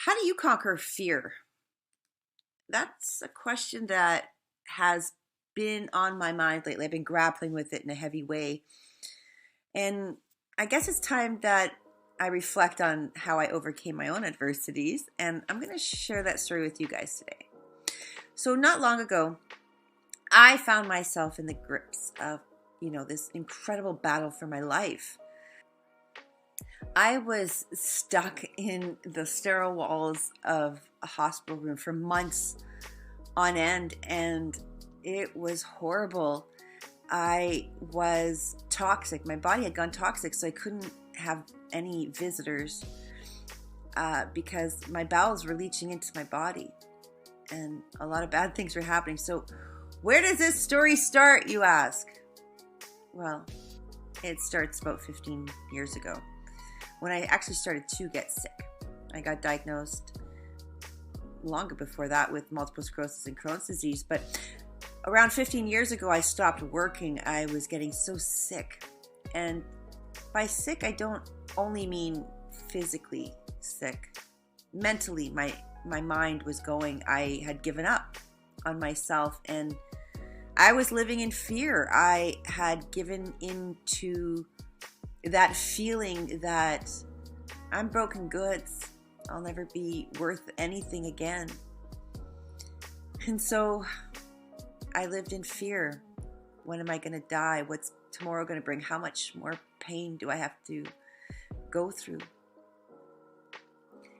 How do you conquer fear? That's a question that has been on my mind lately. I've been grappling with it in a heavy way. And I guess it's time that I reflect on how I overcame my own adversities. And I'm going to share that story with you guys today. So, not long ago, I found myself in the grips of, this incredible battle for my life. I was stuck in the sterile walls of a hospital room for months on end, and it was horrible. I was toxic. My body had gone toxic, so I couldn't have any visitors because my bowels were leaching into my body, and a lot of bad things were happening. So, where does this story start, you ask? Well, it starts about 15 years ago, when I actually started to get sick. I got diagnosed longer before that with multiple sclerosis and Crohn's disease, but around 15 years ago, I stopped working. I was getting so sick. And by sick, I don't only mean physically sick. Mentally, my mind was going. I had given up on myself, and I was living in fear. I had given into that feeling that I'm broken goods. I'll never be worth anything again. And so I lived in fear. When am I going to die? What's tomorrow going to bring? How much more pain do I have to go through?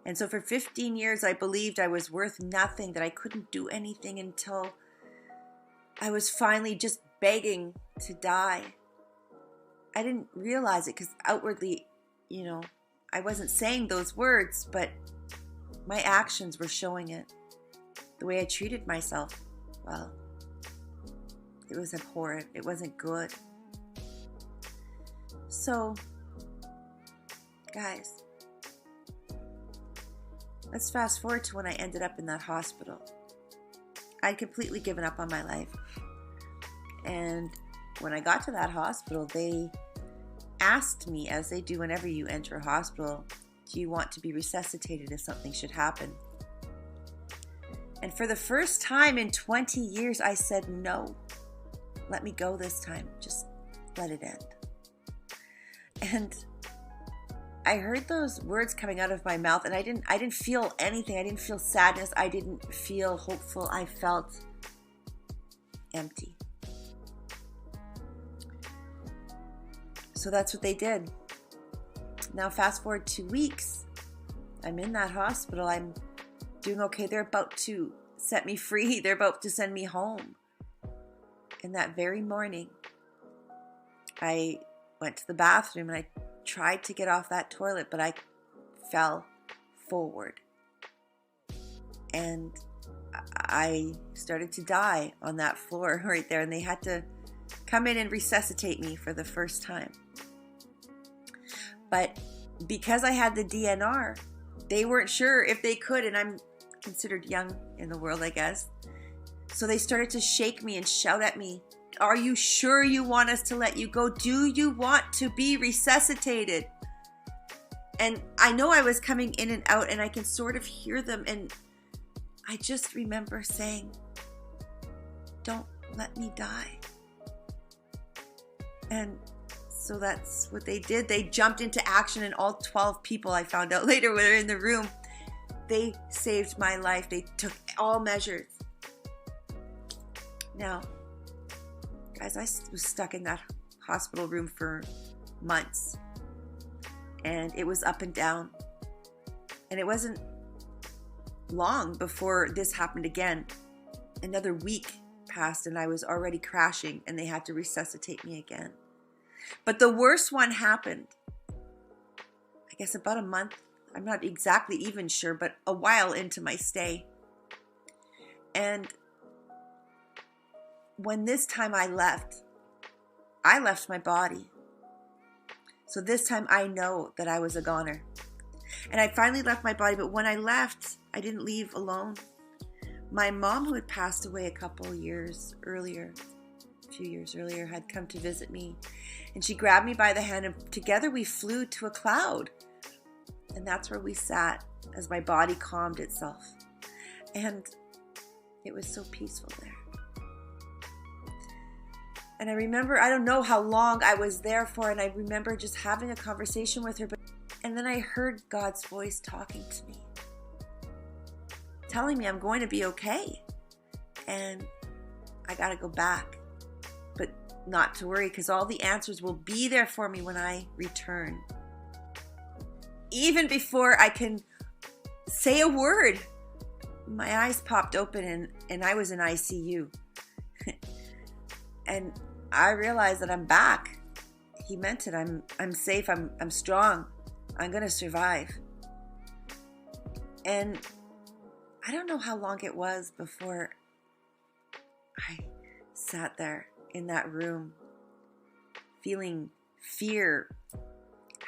And so for 15 years, I believed I was worth nothing, that I couldn't do anything, until I was finally just begging to die. I didn't realize it because outwardly, I wasn't saying those words, but my actions were showing it. The way I treated myself, well, it was abhorrent. It wasn't good. So, guys, let's fast forward to when I ended up in that hospital. I'd completely given up on my life. And when I got to that hospital, they asked me, as they do whenever you enter a hospital, do you want to be resuscitated if something should happen? And for the first time in 20 years, I said no. Let me go this time. Just let it end. And I heard those words coming out of my mouth, and I didn't feel anything. I didn't feel sadness. I didn't feel hopeful. I felt empty. So that's what they did. Now fast forward 2 weeks. I'm in that hospital. I'm doing okay. They're about to set me free. They're about to send me home. And that very morning, I went to the bathroom and I tried to get off that toilet, but I fell forward. And I started to die on that floor right there. And they had to come in and resuscitate me for the first time. But because I had the DNR, they weren't sure if they could, and I'm considered young in the world, I guess. So they started to shake me and shout at me, "Are you sure you want us to let you go? Do you want to be resuscitated?" And I know I was coming in and out, and I can sort of hear them, and I just remember saying, "Don't let me die." And so that's what they did. They jumped into action, and all 12 people, I found out later, were in the room. They saved my life. They took all measures. Now, guys, I was stuck in that hospital room for months, and it was up and down. And it wasn't long before this happened again. Another week passed, and I was already crashing, and they had to resuscitate me again. But the worst one happened, I guess about a month. I'm not exactly even sure, but a while into my stay. And when this time I left my body. So this time I know that I was a goner. And I finally left my body, but when I left, I didn't leave alone. My mom, who had passed away a few years earlier, had come to visit me. And she grabbed me by the hand, and together we flew to a cloud. And that's where we sat as my body calmed itself. And it was so peaceful there. And I remember, I don't know how long I was there for, and I remember just having a conversation with her. And then I heard God's voice talking to me, telling me I'm going to be okay. And I got to go back, but not to worry, because all the answers will be there for me when I return. Even before I can say a word, my eyes popped open and I was in ICU. And I realized that I'm back. He meant it. I'm safe. I'm strong. I'm going to survive. And I don't know how long it was before I sat there in that room feeling fear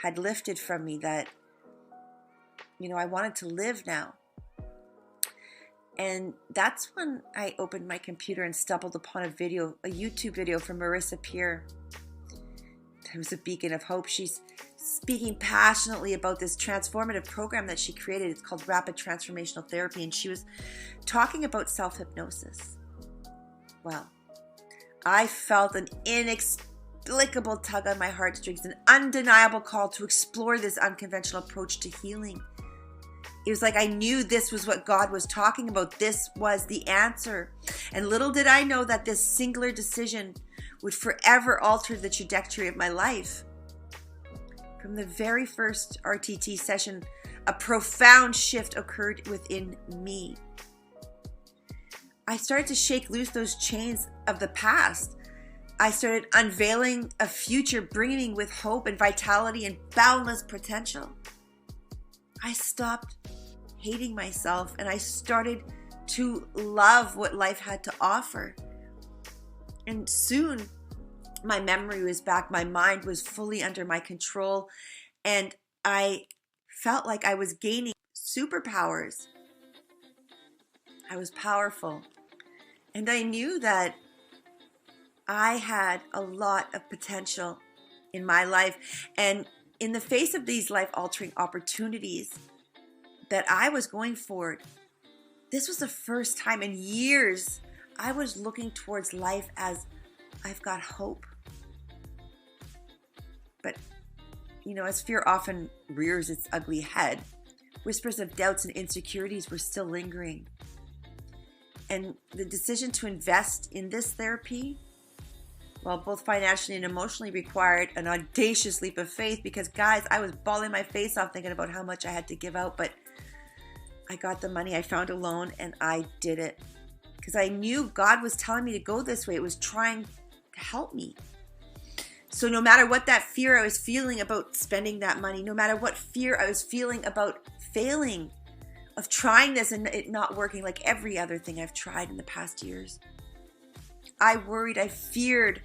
had lifted from me, that, I wanted to live now. And that's when I opened my computer and stumbled upon a YouTube video from Marissa Peer. It was a beacon of hope. She's speaking passionately about this transformative program that she created. It's called Rapid Transformational Therapy. And she was talking about self-hypnosis. Well, I felt an inexplicable tug on my heartstrings, an undeniable call to explore this unconventional approach to healing. It was like I knew this was what God was talking about. This was the answer. And little did I know that this singular decision would forever alter the trajectory of my life. From the very first RTT session, a profound shift occurred within me. I started to shake loose those chains of the past. I started unveiling a future brimming with hope and vitality and boundless potential. I stopped hating myself and I started to love what life had to offer. And soon my memory was back. My mind was fully under my control. And I felt like I was gaining superpowers. I was powerful. And I knew that I had a lot of potential in my life. And in the face of these life-altering opportunities that I was going forward, this was the first time in years I was looking towards life as I've got hope. But, as fear often rears its ugly head, whispers of doubts and insecurities were still lingering. And the decision to invest in this therapy, well, both financially and emotionally, required an audacious leap of faith, because, guys, I was bawling my face off thinking about how much I had to give out. But I got the money, I found a loan, and I did it. Because I knew God was telling me to go this way. It was trying to help me. So no matter what that fear I was feeling about spending that money, no matter what fear I was feeling about failing, of trying this and it not working, like every other thing I've tried in the past years, I worried, I feared.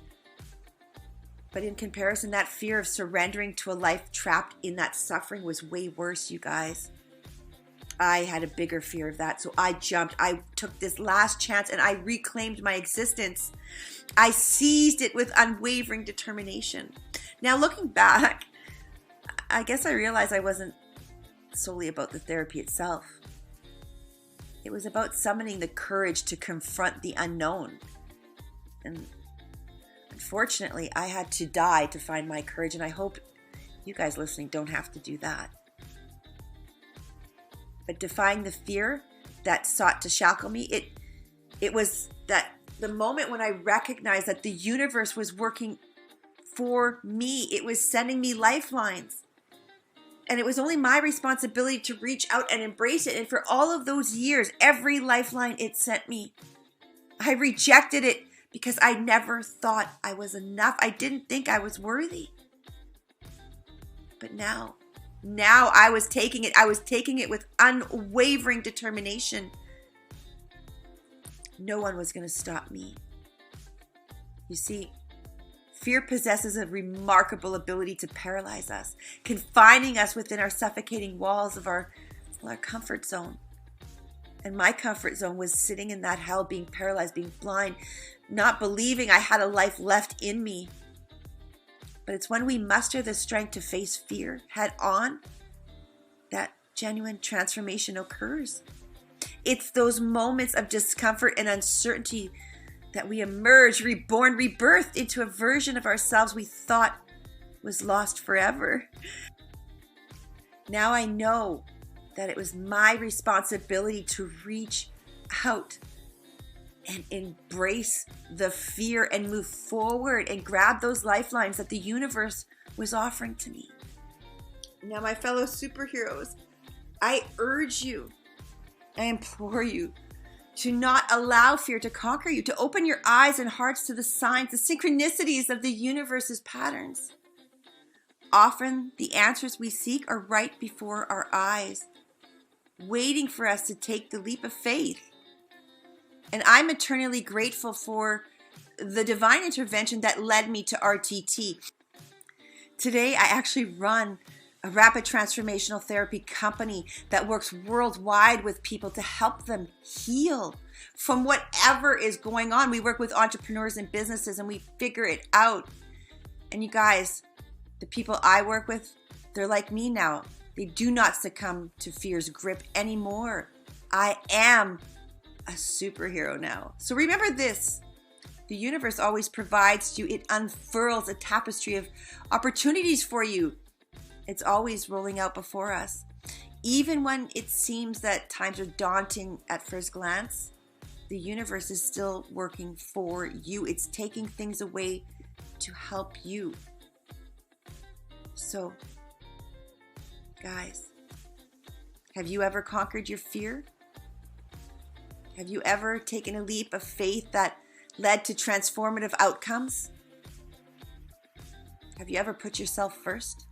But in comparison, that fear of surrendering to a life trapped in that suffering was way worse, you guys. I had a bigger fear of that. So I jumped. I took this last chance and I reclaimed my existence. I seized it with unwavering determination. Now, looking back, I guess I realized I wasn't solely about the therapy itself. It was about summoning the courage to confront the unknown. And unfortunately, I had to die to find my courage, and I hope you guys listening don't have to do that. But defying the fear that sought to shackle me, it was that the moment when I recognized that the universe was working for me. It was sending me lifelines. And it was only my responsibility to reach out and embrace it. And for all of those years, every lifeline it sent me, I rejected it because I never thought I was enough. I didn't think I was worthy. But now I was taking it. I was taking it with unwavering determination. No one was going to stop me. You see, fear possesses a remarkable ability to paralyze us, confining us within our suffocating walls of our comfort zone. And my comfort zone was sitting in that hell, being paralyzed, being blind, not believing I had a life left in me. But it's when we muster the strength to face fear head on that genuine transformation occurs. It's those moments of discomfort and uncertainty that we emerge, reborn, rebirthed into a version of ourselves we thought was lost forever. Now I know that it was my responsibility to reach out and embrace the fear and move forward and grab those lifelines that the universe was offering to me. Now, my fellow superheroes, I urge you, I implore you to not allow fear to conquer you, to open your eyes and hearts to the signs, the synchronicities of the universe's patterns. Often, the answers we seek are right before our eyes, waiting for us to take the leap of faith. And I'm eternally grateful for the divine intervention that led me to RTT. Today, I actually run a rapid transformational therapy company that works worldwide with people to help them heal from whatever is going on. We work with entrepreneurs and businesses and we figure it out. And you guys, the people I work with, they're like me now. They do not succumb to fear's grip anymore. I am a superhero now. So remember this. The universe always provides you. It unfurls a tapestry of opportunities for you. It's always rolling out before us. Even when it seems that times are daunting at first glance, the universe is still working for you. It's taking things away to help you. So, guys, have you ever conquered your fear? Have you ever taken a leap of faith that led to transformative outcomes? Have you ever put yourself first?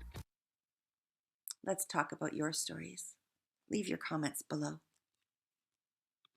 Let's talk about your stories. Leave your comments below.